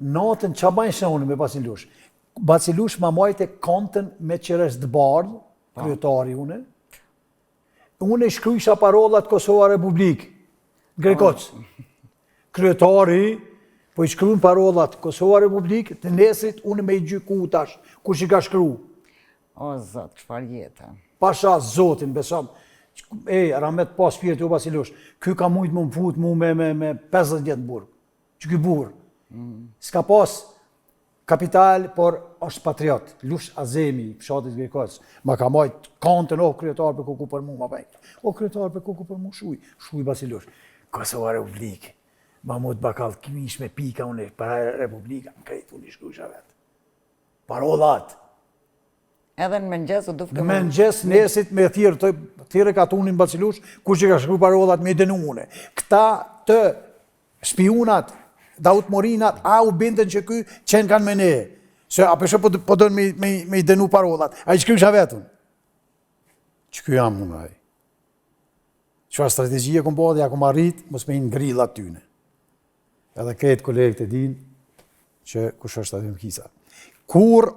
natën që bajnë shë unë me Bacilush? Bacilush ma majte kontën me qeres të bardh, kryetari une. Une shkrujsha parollat Kosova Republik, Grekoc. Kryetari, po i shkrujnë parollat Kosova Republik, të nesrit une me i gjyku tash, kush i ka shkru. O, Zot, çfarë jete. Pasha Zotin, besom. Ramet pas shpirti u Bacilush, ky ka mujt më fut mu me 50 vjet në burg. Që ky burg. S'ka pas kapital, por është patriot. Lush Azemi, fshatit Grekoc. Ma ka majt kantën, kryetar për kuku për mu, ma bajt. Kryetar për kuku për mu, shuj Bacilush. Kosova Republik. Mahmud Bakall, kimi ish me pika unë, para Republika, më krejt unë i shkrujsha vetë. Parollat. Edhe në mëngjes u duftë. Në mëngjes nesit me thirë katunin Bacilush, kush që ka shkru parollat me i denune. Këta të spionat, Daut Morinat, u bindën që ky qenë kanë me ne. Se a peshe po dënë me i denu parollat. A i shkrysha vetën. Që ky jam unë aj. Qëfar strategjie kom po dhe ja kom arrit, mos me i në grillat tyne. Edhe këtë kolegët e din që kush është aty më kisa. Kur